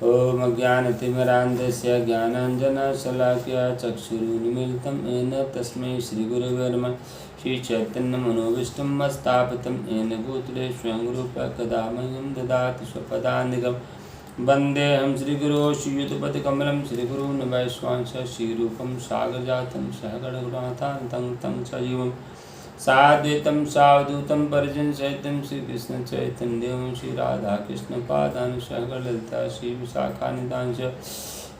ॐ अज्ञानतिमिरान्धस्य ज्ञानाञ्जनशलाकया चक्षुरुन्मीलितं येन तस्मै श्रीगुरवे नमः। श्रीचैतन्यमनोभीष्टं स्थापितं येन भूतले स्वयं रूपः कदा मह्यं ददाति स्वपदान्तिकं। वन्देऽहं श्रीगुरो श्रीयुतपतिकमलं श्रीगुरून् वैश्वांश श्रीरूपं सागरजातं सहगणगुणाथान्तं तं सजीवं साद्वैतं सावधूतं परिजनसहितं श्रीकृष्णचैतन्यदेवं श्रीराधाकृष्णपादान् सहगणललिता श्रीविशाखान्वितांश्च।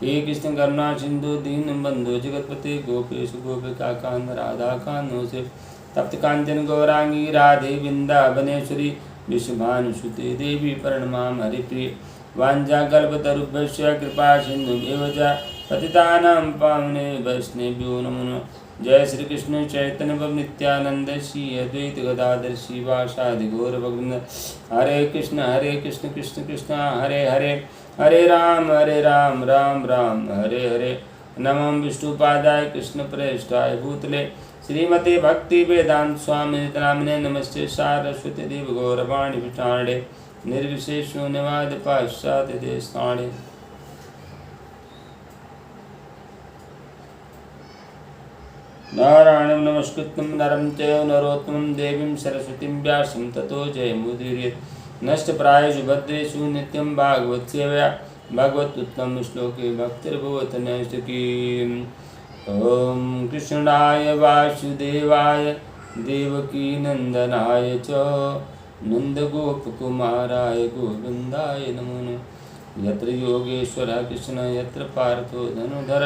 हे कृष्ण करुणा सिंधु दीनबंधु जगतपते गोपेश गोपिकाकांत राधाकांत नमोस्तुते। तप्त कांचन गौरांगी राधे वृंदावनेश्वरी विश्वभानुसुते देवी प्रणमामि हरिप्रिये। वाञ्छाकल्पतरुभ्यश्च कृपा सिन्धुभ्येव च पतितानां पावने वैष्णवेभ्यो नमो नमः। जय श्री कृष्ण चैतन्य प्रभु नित्यानंद श्री अद्वैत गदाधर श्रीवासादि गौर भगवंद। हरे कृष्ण कृष्ण कृष्ण हरे हरे, हरे राम राम राम हरे हरे। नमो विष्णुपादाय कृष्ण प्रेष्ठाय भूतले श्रीमते भक्ति वेदांत स्वामी नामिने नमस्ते सारस्वती देव गौरवाणी विचारणे निर्विशेष शून्यवाद पाश्चात्य देशाणे। नारायणं नमस्कृतं नरं चैव नरोत्तमं देवीं सरस्वतीं व्यासं ततो जयमुदीरयेत्। नष्टप्रायेषु भद्रेषु नित्यं भागवत सेवया भगवदुत्तम श्लोके भक्तिर्भवति नैष्ठिकी। ॐ कृष्णाय वासुदेवाय देवकीनन्दनाय च नन्दगोपकुमाराय गोविन्दाय नमो नमः। यत्र योगेश्वरः कृष्ण यत्र पार्थो धनुर्धर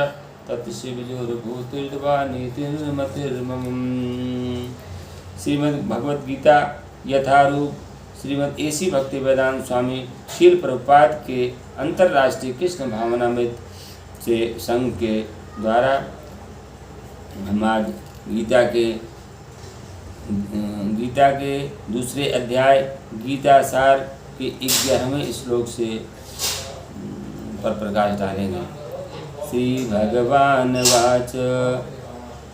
तत्शिवजोर्भूतिर्वाणीतिर्मतिर्मम। श्रीमद् भगवद गीता यथारूप श्रीमद् एसी भक्ति वेदांत स्वामी शील प्रभुपाद के अंतर्राष्ट्रीय कृष्ण भावनामृत से संघ के द्वारा हम आज गीता के दूसरे अध्याय गीता सार के 11वें श्लोक से पर प्रकाश डालेंगे। श्री भगवान वाच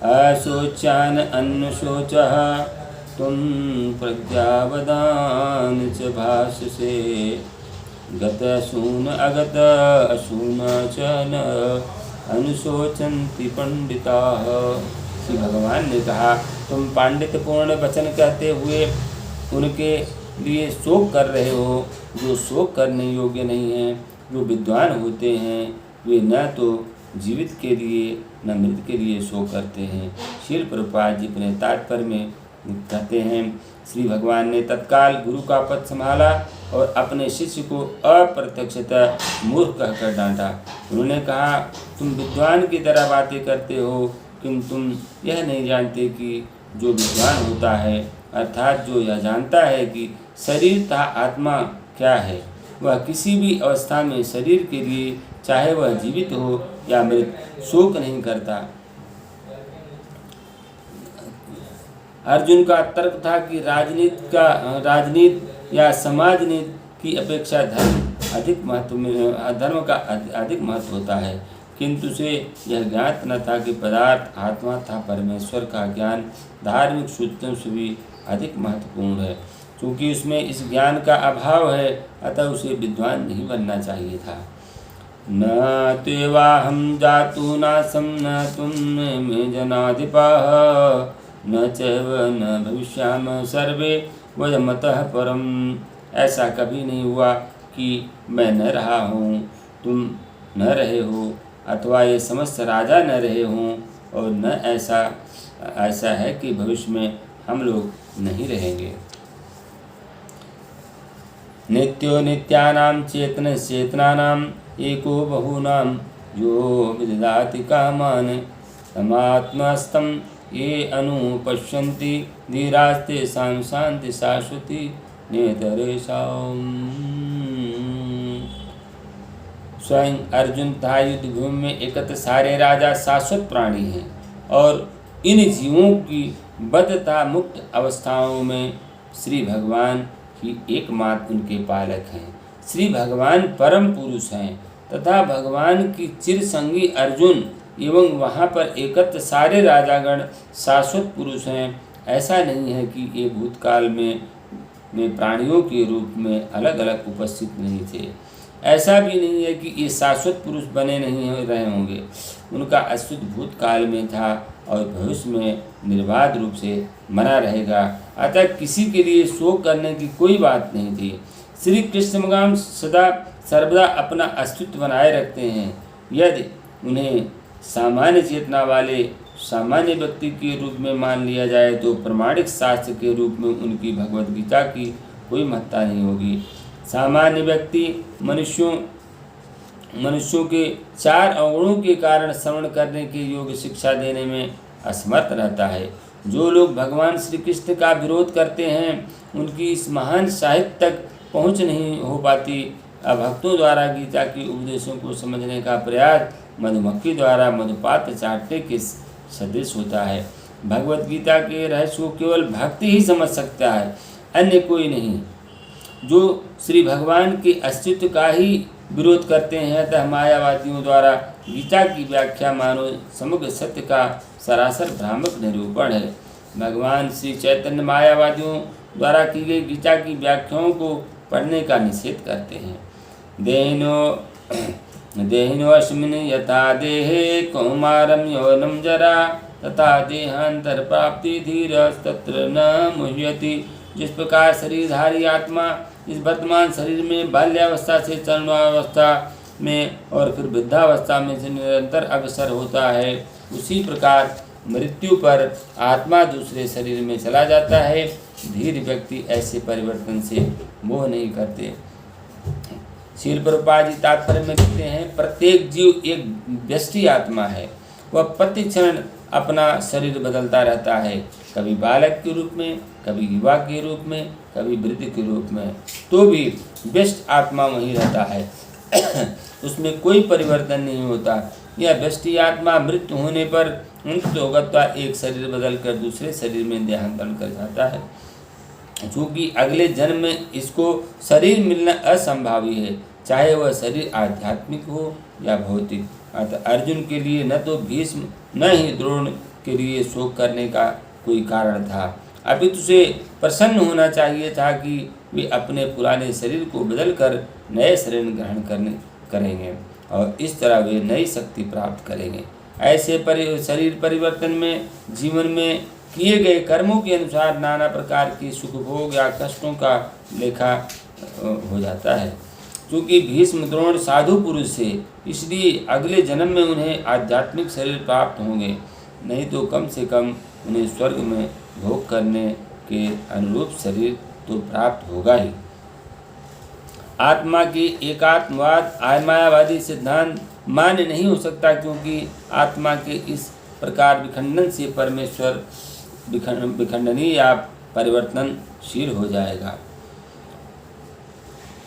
अशोच्यान अन्नशोचः तुम प्रज्ञावदान च भाषसे गत असून अगत असून च न अनुशोचन्ति पंडिताः। श्री भगवान ने कहा, तुम पांडित्यपूर्ण वचन कहते हुए उनके लिए शोक कर रहे हो जो शोक करने योग्य नहीं हैं। जो विद्वान होते हैं वे न तो जीवित के लिए न मृत के लिए शोक करते हैं। श्रील प्रभुपाद जी अपने तात्पर्य में कहते हैं, श्री भगवान ने तत्काल गुरु का पद संभाला और अपने शिष्य को अप्रत्यक्षतः मूर्ख कहकर डांटा। उन्होंने कहा, तुम विद्वान की तरह बातें करते हो किंतु तुम यह नहीं जानते कि जो विद्वान होता है अर्थात जो यह जानता है कि शरीर तथा आत्मा क्या है, वह किसी भी अवस्था में शरीर के लिए चाहे वह जीवित हो या मृत शोक नहीं करता। अर्जुन का तर्क था कि राजनीति या समाज नीति की अपेक्षा धर्म का अधिक महत्व होता है, किंतु उसे यह ज्ञात न था कि पदार्थ आत्मा तथा परमेश्वर का ज्ञान धार्मिक सूत्रों से भी अधिक महत्वपूर्ण है। क्योंकि उसमें इस ज्ञान का अभाव है, अतः उसे विद्वान नहीं बनना चाहिए था। न तेवाहं जातु नासं न तुम मे जनाधिपाः न चैव न भविष्याम सर्वे वयमतः परम। ऐसा कभी नहीं हुआ कि मैं न रहा हूँ, तुम न रहे हो, अथवा ये समस्त राजा न रहे हों, और न ऐसा है कि भविष्य में हम लोग नहीं रहेंगे। नित्यो नित्यानां चेतनश्चेतनानां एको बहूनां यो विदधाति कामान् समात्मस्थं ये अनुपश्यन्ति धीरास्तेषां शान्ति शाश्वती नेतरेषाम्। स्वयं अर्जुन तथा युद्ध भूमि में एकत्र सारे राजा शाश्वत प्राणी हैं और इन जीवों की बद्ध तथा मुक्त अवस्थाओं में श्री भगवान ही एकमात्र उनके पालक हैं। श्री भगवान परम पुरुष हैं तथा भगवान की चिरसंगी अर्जुन एवं वहाँ पर एकत्र सारे राजागण शाश्वत पुरुष हैं। ऐसा नहीं है कि ये भूतकाल में प्राणियों के रूप में अलग अलग उपस्थित नहीं थे। ऐसा भी नहीं है कि ये शाश्वत पुरुष बने नहीं रहे होंगे। उनका अस्तित्व भूतकाल में था और भविष्य में निर्बाध रूप से बना रहेगा। अतः किसी के लिए शोक करने की कोई बात नहीं थी। श्री कृष्ण भगवान सदा सर्वदा अपना अस्तित्व बनाए रखते हैं। यदि उन्हें सामान्य चेतना वाले सामान्य व्यक्ति के रूप में मान लिया जाए तो प्रमाणिक शास्त्र के रूप में उनकी भगवद गीता की कोई महत्ता नहीं होगी। सामान्य व्यक्ति मनुष्यों के 4 अवगुणों के कारण श्रवण करने के योग्य शिक्षा देने में असमर्थ रहता है। जो लोग भगवान श्री कृष्ण का विरोध करते हैं उनकी इस महान साहित्य तक पहुँच नहीं हो पाती। भक्तों द्वारा गीता के उपदेशों को समझने का प्रयास मधुमक्खी द्वारा मधुपात्र चाटने के सदृश होता है। भगवत गीता के रहस्य को केवल भक्ति ही समझ सकता है, अन्य कोई नहीं। जो श्री भगवान के अस्तित्व का ही विरोध करते हैं अतः मायावादियों द्वारा गीता की व्याख्या मानो समग्र सत्य का सरासर भ्रामक निरूपण है। भगवान श्री चैतन्य मायावादियों द्वारा की गई गीता की व्याख्याओं को पढ़ने का निषेध करते हैं। देहिनो अस्मिन् यथा देहे कौमारं यौवनं जरा तथा देहांतर प्राप्ति धीरस्तत्र न मुह्यति। जिस प्रकार शरीरधारी आत्मा इस वर्तमान शरीर में बाल्यावस्था से तरुणावस्था में और फिर वृद्धावस्था में से निरंतर अग्रसर होता है, उसी प्रकार मृत्यु पर आत्मा दूसरे शरीर में चला जाता है। धीर व्यक्ति ऐसे परिवर्तन से मोह नहीं करते। श्रील प्रभुपाद जी तात्पर्य में लिखते हैं, प्रत्येक जीव एक व्यष्टि आत्मा है। वह प्रति क्षण अपना शरीर बदलता रहता है, कभी बालक के रूप में, कभी युवा के रूप में, कभी वृद्ध के रूप में, तो भी व्यष्ट आत्मा वहीं रहता है उसमें कोई परिवर्तन नहीं होता। यह व्यष्टि आत्मा मृत्यु होने पर होगा एक शरीर बदलकर दूसरे शरीर में देहांतरण कर जाता है। चूँकि अगले जन्म में इसको शरीर मिलना असंभावी है, चाहे वह शरीर आध्यात्मिक हो या भौतिक। अतः अर्जुन के लिए न तो भीष्म न ही द्रोण के लिए शोक करने का कोई कारण था, अभी तुझे प्रसन्न होना चाहिए था कि वे अपने पुराने शरीर को बदलकर नए शरीर ग्रहण करेंगे और इस तरह वे नई शक्ति प्राप्त करेंगे। ऐसे शरीर परिवर्तन में जीवन में किए गए कर्मों के अनुसार नाना प्रकार की सुख भोग या कष्टों का लेखा हो जाता है। क्योंकि भीष्म द्रोण साधु पुरुष थे, इसलिए अगले जन्म में उन्हें आध्यात्मिक शरीर प्राप्त होंगे, नहीं तो कम से कम उन्हें स्वर्ग में भोग करने के अनुरूप शरीर तो प्राप्त होगा ही। आत्मा की एकात्मवाद मायावादी सिद्धांत मान्य नहीं हो सकता, क्योंकि आत्मा के इस प्रकार विखंडन से परमेश्वर विखंडनीय या परिवर्तनशील हो जाएगा।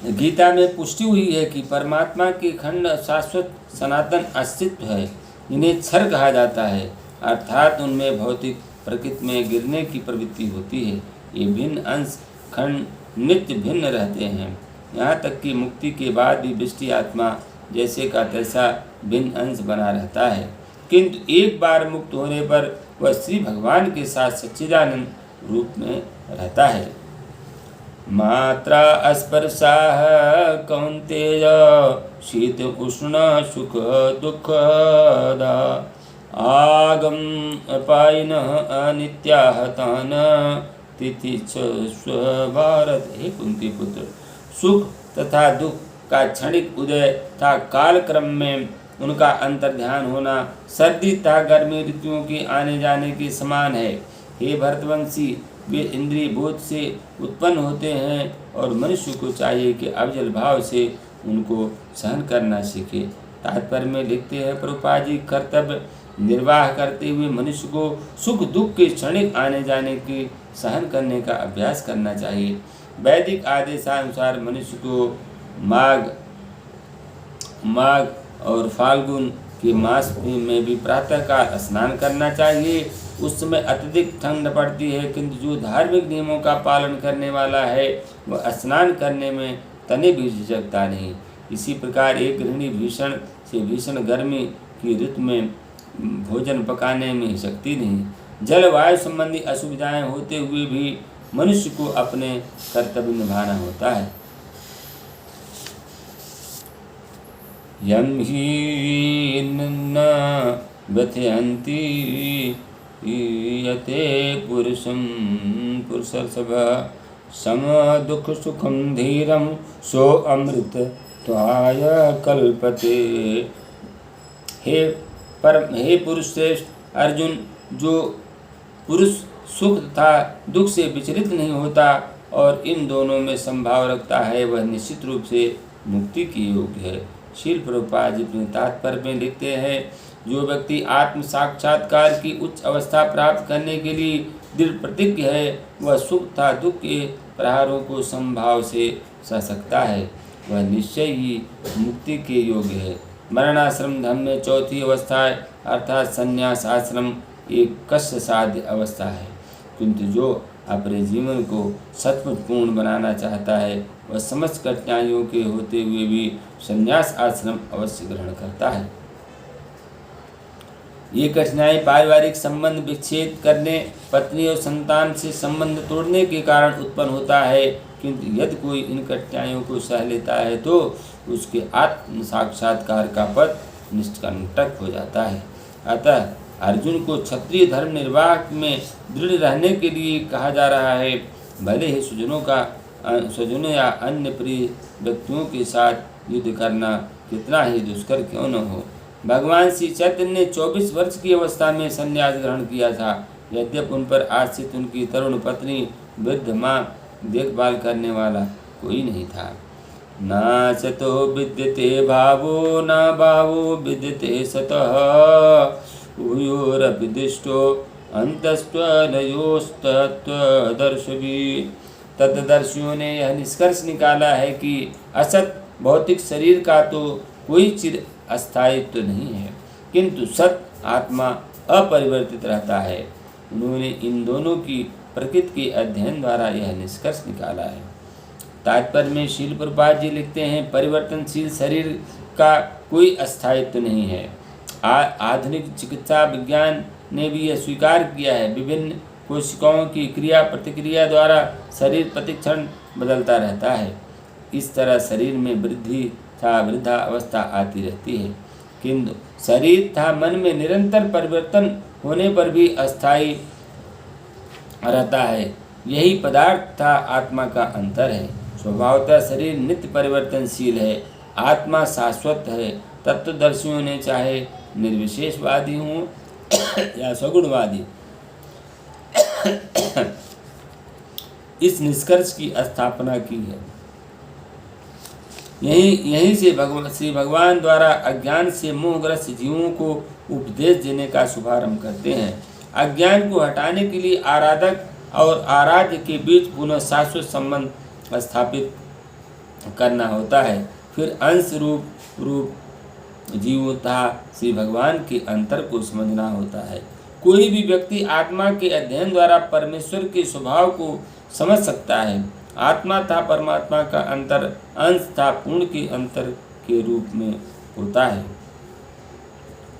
गीता में पुष्टि हुई है कि परमात्मा के खंड शाश्वत सनातन अस्तित्व है, इन्हें क्षर कहा जाता है, अर्थात उनमें भौतिक प्रकृति में गिरने की प्रवृत्ति होती है। ये भिन्न अंश खंड नित्य भिन्न रहते हैं, यहाँ तक कि मुक्ति के बाद भी वृष्टि आत्मा जैसे का तैसा भिन्न अंश बना रहता है, किंतु एक बार मुक्त होने पर वह श्री भगवान के साथ सच्चिदानंद रूप में रहता है। मात्रा स्पर्शाः कौन्तेय शीत उष्ण सुख दुःखदा आगम अपायिनः अनित्याः तान् तितिक्षस्व भारत। हे कुंती पुत्र, सुख तथा दुख का क्षणिक उदय तथा कालक्रम में उनका अंतर्ध्यान होना सर्दी तथा गर्मी ऋतुओं के आने जाने के समान है। हे भरतवंशी, वे इंद्रिय बोध से उत्पन्न होते हैं और मनुष्य को चाहिए कि अविचल भाव से उनको सहन करना सीखे। तात्पर्य में लिखते हैं प्रभुपाद जी, कर्तव्य निर्वाह करते हुए मनुष्य को सुख दुख के क्षणिक आने जाने की सहन करने का अभ्यास करना चाहिए। वैदिक आदेशानुसार मनुष्य को माघ और फाल्गुन के मास में भी प्रातःकाल स्नान करना चाहिए। उस समय अत्यधिक ठंड पड़ती है, किंतु जो धार्मिक नियमों का पालन करने वाला है वह स्नान करने में तने भी झिझकता नहीं। इसी प्रकार एक गृहिणी भीषण से भीषण गर्मी की ऋतु में भोजन पकाने में हिचकती नहीं। जलवायु संबंधी असुविधाएं होते हुए भी मनुष्य को अपने कर्तव्य निभाना होता है। यं हि न व्यथयन्ति यते पुरुषर्षभ सम दुख सुखम धीरम सो अमृत त्वाय कल्पते। हे पुरुष श्रेष्ठ अर्जुन, जो पुरुष सुख तथा दुख से विचलित नहीं होता और इन दोनों में संभाव रखता है, वह निश्चित रूप से मुक्ति की योग्य है। श्रील प्रभुपाद जी अपने तात्पर्य में लिखते हैं, जो व्यक्ति आत्म साक्षात्कार की उच्च अवस्था प्राप्त करने के लिए दृढ़ प्रतिज्ञ है, वह सुख तथा दुख के प्रहारों को संभाव से सह सकता है, वह निश्चय ही मुक्ति के योग्य है। मरणाश्रम धर्म में चौथी अवस्था है, अर्थात संन्यास आश्रम एक कष्ट साध्य अवस्था है, किंतु जो अपने जीवन को सचमुच पूर्ण बनाना चाहता है, वह समस्त कठिनाइयों के होते हुए भी संन्यास आश्रम अवश्य ग्रहण करता है। ये कठिनाई पारिवारिक संबंध विच्छेद करने, पत्नी और संतान से संबंध तोड़ने के कारण उत्पन्न होता है, किंतु यदि कोई इन कठिनाइयों को सह लेता है तो उसके आत्म साक्षात्कार का पथ निष्कंटक हो जाता है। अतः अर्जुन को क्षत्रिय धर्म निर्वाह में दृढ़ रहने के लिए कहा जा रहा है, भले ही स्वजनों या अन्य प्रिय व्यक्तियों के साथ युद्ध करना कितना ही दुष्कर क्यों न हो। भगवान श्री चैतन्य ने 24 वर्ष की अवस्था में संन्यास ग्रहण किया था, यद्यपि उन पर आश्रित उनकी तरुण पत्नी वृद्ध माँ देखभाल करने वाला कोई नहीं था। नाचतो विद्यते भावो न भावो विद्यते सतः उभयोरपि दृष्टो अंतस्त्वनयोस्तत्वदर्शिभिः। तत्दर्शियों ने यह निष्कर्ष निकाला है कि असत भौतिक शरीर का तो कोई चिर अस्थायित्व नहीं है, किंतु सत आत्मा अपरिवर्तित रहता है। उन्होंने इन दोनों की प्रकृति के अध्ययन द्वारा यह निष्कर्ष निकाला है। तात्पर्य में श्रील प्रभुपाद जी लिखते हैं, परिवर्तनशील शरीर का कोई अस्थायित्व नहीं है। आधुनिक चिकित्सा विज्ञान ने भी यह स्वीकार किया है। विभिन्न कोशिकाओं की क्रिया प्रतिक्रिया द्वारा शरीर प्रतिक्षण बदलता रहता है। इस तरह शरीर में वृद्धि तथा वृद्धा अवस्था आती रहती है, किंतु शरीर तथा मन में निरंतर परिवर्तन होने पर भी अस्थायी रहता है। यही पदार्थ तथा आत्मा का अंतर है। स्वभावतः शरीर नित्य परिवर्तनशील है, आत्मा शाश्वत है। तत्वदर्शियों ने चाहे निर्विशेषवादी हों या सगुणवादी इस निष्कर्ष की स्थापना की है। यहीं से श्री भगवान द्वारा अज्ञान से मोहग्रस्त जीवों को उपदेश देने का शुभारंभ करते हैं। अज्ञान को हटाने के लिए आराधक और आराध्य के बीच पुनः शाश्वत संबंध स्थापित करना होता है। फिर अंश रूप जीवों तथा श्री भगवान के अंतर को समझना होता है। कोई भी व्यक्ति आत्मा के अध्ययन द्वारा परमेश्वर के स्वभाव को समझ सकता है। आत्मा तथा परमात्मा का अंतर अंश तथा पूर्ण के अंतर के रूप में होता है।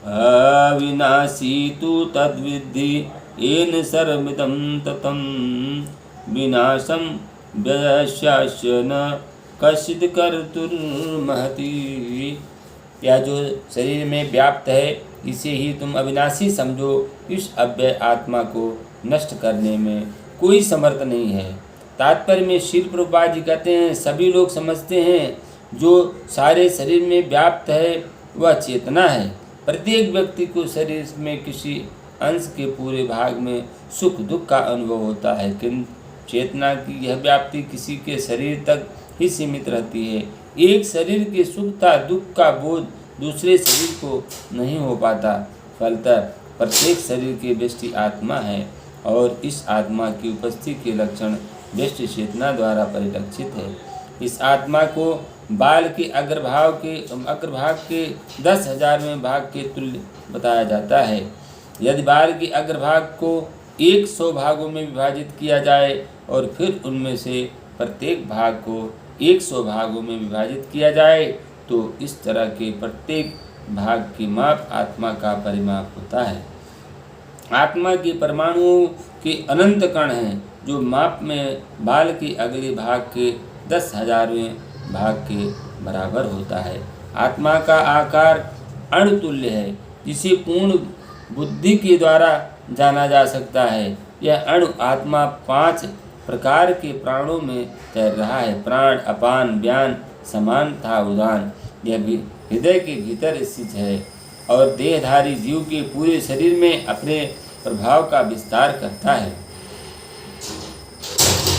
अविनाशी तु तद्विद्धि येन सर्वमिदं ततं विनाशं व्यस्यास्य न कश्चित् कर्तुर्महति। यह जो शरीर में व्याप्त है, इसे ही तुम अविनाशी समझो। इस अव्यय आत्मा को नष्ट करने में कोई समर्थ नहीं है। तात्पर्य में श्रील प्रभुपाद जी कहते हैं, सभी लोग समझते हैं जो सारे शरीर में व्याप्त है वह चेतना है। प्रत्येक व्यक्ति को शरीर में किसी अंश के पूरे भाग में सुख दुख का अनुभव होता है, किंतु चेतना की यह व्याप्ति किसी के शरीर तक ही सीमित रहती है। एक शरीर के सुख तथा दुख का बोध दूसरे शरीर को नहीं हो पाता। फलतः प्रत्येक शरीर की व्यष्टि आत्मा है और इस आत्मा की उपस्थिति के लक्षण व्यष्टि चेतना द्वारा परिलक्षित है। इस आत्मा को बाल के अग्रभाग के 10,000वें भाग के तुल्य बताया जाता है। यदि बाल के अग्रभाग को 100 भागों में विभाजित किया जाए और फिर उनमें से प्रत्येक भाग को 100 भागों में विभाजित किया जाए तो इस तरह के प्रत्येक भाग की माप आत्मा का परिमाप होता है। आत्मा के परमाणुओं के अनंत कण हैं, जो माप में बाल के अगले भाग के 10,000वें भाग के बराबर होता है। आत्मा का आकार अणु तुल्य है, जिसे पूर्ण बुद्धि के द्वारा जाना जा सकता है। यह अणु आत्मा 5 प्रकार के प्राणों में तैर रहा है। प्राण, अपान, व्यान, समान तथा उदान। यह भी हृदय के भीतर स्थित है और देहधारी जीव के पूरे शरीर में अपने प्रभाव का विस्तार करता है।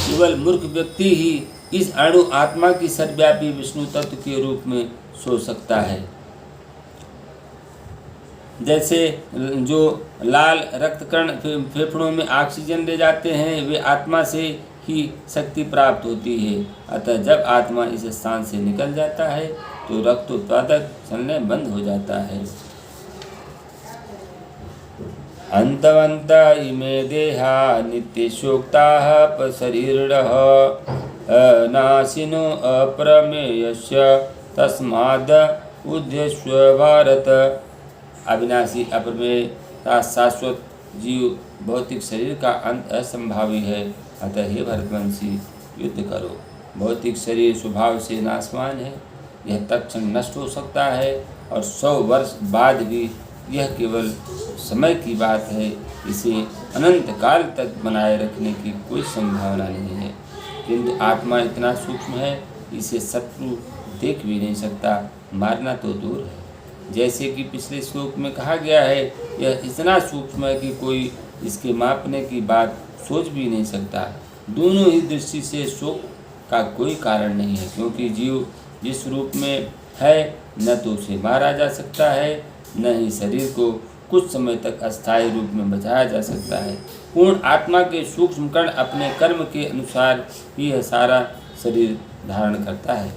केवल मूर्ख व्यक्ति ही इस अणु आत्मा की सर्वव्यापी विष्णु तत्व के रूप में सोच सकता है। जैसे जो लाल रक्तकण फेफड़ों में ऑक्सीजन ले जाते हैं, वे आत्मा से ही शक्ति प्राप्त होती है। अतः जब आत्मा इस स्थान से निकल जाता है तो रक्त उत्पादक चलने बंद हो जाता है। अंतवंत इमे देहा नित्यशोक्ताः पशरीरिणः नाशिनो अप्रमेयस्य तस्माद् उद्यस्व भारत। अविनाशी अप्रमेय शाश्वत जीव भौतिक शरीर का अंत असंभावी है। अतः हे भरतवंशी, युद्ध करो। भौतिक शरीर स्वभाव से नाशवान है, यह तत्क्षण नष्ट हो सकता है और 100 वर्ष बाद भी यह केवल समय की बात है। इसे अनंत काल तक बनाए रखने की कोई संभावना नहीं है। किंतु आत्मा इतना सूक्ष्म है, इसे शत्रु देख भी नहीं सकता, मारना तो दूर है। जैसे कि पिछले श्लोक में कहा गया है, यह इतना सूक्ष्म है कि कोई इसके मापने की बात सोच भी नहीं सकता। दोनों ही दृष्टि से शोक का कोई कारण नहीं है, क्योंकि जीव जिस रूप में है न तो उसे मारा जा सकता है, न ही शरीर को कुछ समय तक अस्थायी रूप में बचाया जा सकता है। पूर्ण आत्मा के सूक्ष्म कण अपने कर्म के अनुसार ही यह सारा शरीर धारण करता है।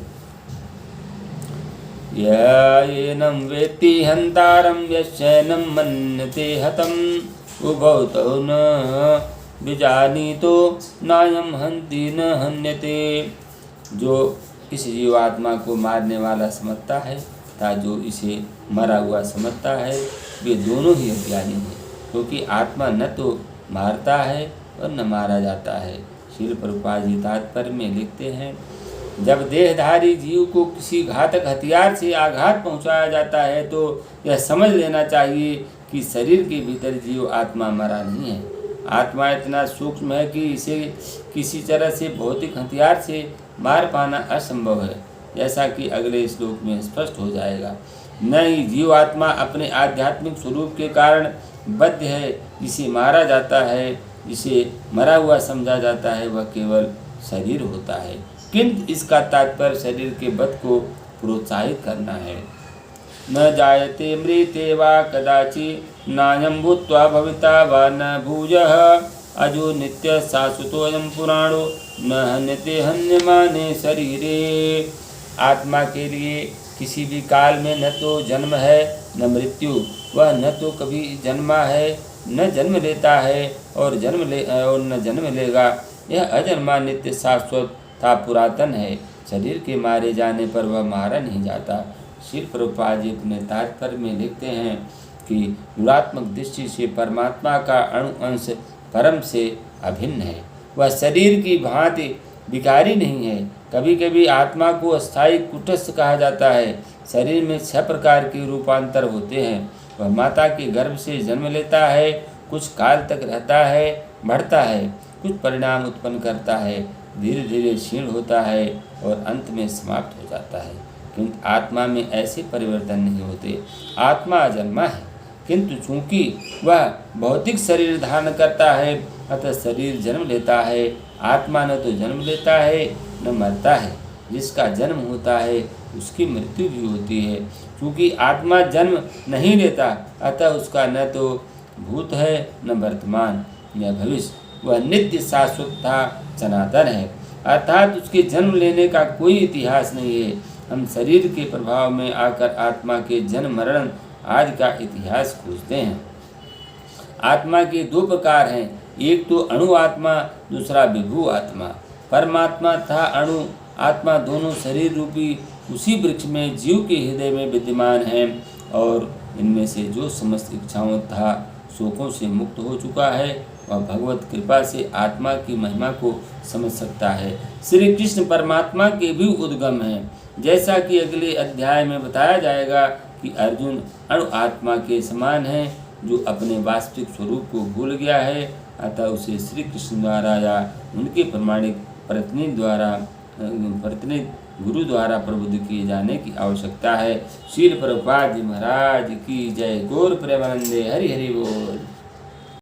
येनं वेत्ति हन्तारं यश्चैनं मन्यते हतम् उभौ तौ न विजानीतो नायं हन्ति न हन्यते। जो इस जीवात्मा को मारने वाला समझता है तथा जो इसे मरा हुआ समझता है, वे दोनों ही अज्ञानी हैं, क्योंकि आत्मा न तो मारता है और न मारा जाता है। श्रील प्रभुपाद जी तात्पर्य में लिखते हैं, जब देहधारी जीव को किसी घातक हथियार से आघात पहुंचाया जाता है तो यह समझ लेना चाहिए कि शरीर के भीतर जीव आत्मा मरा नहीं है। आत्मा इतना सूक्ष्म है कि इसे किसी तरह से भौतिक हथियार से मार पाना असंभव है, जैसा कि अगले श्लोक में स्पष्ट हो जाएगा। न ही जीव आत्मा अपने आध्यात्मिक स्वरूप के कारण बद्ध है, जिसे मारा जाता है, जिसे मरा हुआ समझा जाता है, वह केवल शरीर होता है। किंतु इसका तात्पर्य शरीर के वध को प्रोत्साहित करना है। न जायते मृते वा कदाचित् नायं भूत्वा भविता वा न भूयः अजो नित्य शाश्वतोऽयं पुराणो न हन्यते हन्यमाने शरीरे। आत्मा के लिए किसी भी काल में न तो जन्म है न मृत्यु, वह न तो कभी जन्मा है न जन्म लेता है और न जन्म लेगा। यह अजन्मा नित्य शाश्वत था पुरातन है। शरीर के मारे जाने पर वह मारा नहीं जाता। श्री प्रभुपाद जी अपने तात्पर्य में लिखते हैं कि गुणात्मक दृष्टि से परमात्मा का अणु अंश परम से अभिन्न है। वह शरीर की भांति विकारी नहीं है। कभी कभी आत्मा को अस्थायी कुटस्थ कहा जाता है। शरीर में 6 प्रकार के रूपांतर होते हैं। वह माता के गर्भ से जन्म लेता है, कुछ काल तक रहता है, बढ़ता है, कुछ परिणाम उत्पन्न करता है, धीरे धीरे क्षीण होता है और अंत में समाप्त हो जाता है। किंतु आत्मा में ऐसे परिवर्तन नहीं होते। आत्मा अजन्मा है, किंतु चूंकि वह भौतिक शरीर धारण करता है, अतः शरीर जन्म लेता है। आत्मा न तो जन्म लेता है न मरता है। जिसका जन्म होता है उसकी मृत्यु भी होती है। क्योंकि आत्मा जन्म नहीं लेता, अतः उसका न तो भूत है न वर्तमान न भविष्य। वह नित्य शाश्वत था, सनातन है, अर्थात उसके जन्म लेने का कोई इतिहास नहीं है। हम शरीर के प्रभाव में आकर आत्मा के जन्म मरण आदि का इतिहास खोजते हैं। आत्मा के 2 प्रकार हैं, एक तो अणु आत्मा, दूसरा विभू आत्मा। परमात्मा तथा अणु आत्मा दोनों शरीर रूपी उसी वृक्ष में जीव के हृदय में विद्यमान हैं और इनमें से जो समस्त इच्छाओं तथा शोकों से मुक्त हो चुका है, वह भगवत कृपा से आत्मा की महिमा को समझ सकता है। श्री कृष्ण परमात्मा के भी उद्गम हैं। जैसा कि अगले अध्याय में बताया जाएगा कि अर्जुन अणु आत्मा के समान है, जो अपने वास्तविक स्वरूप को भूल गया है, अतः उसे श्री कृष्ण द्वारा या उनके प्रमाणिक प्रतिनिधि गुरु द्वारा प्रबुद्ध किए जाने की आवश्यकता है। श्रील प्रभुपाद जी महाराज की जय। गौर प्रेमानंदे। हरि हरि बोल।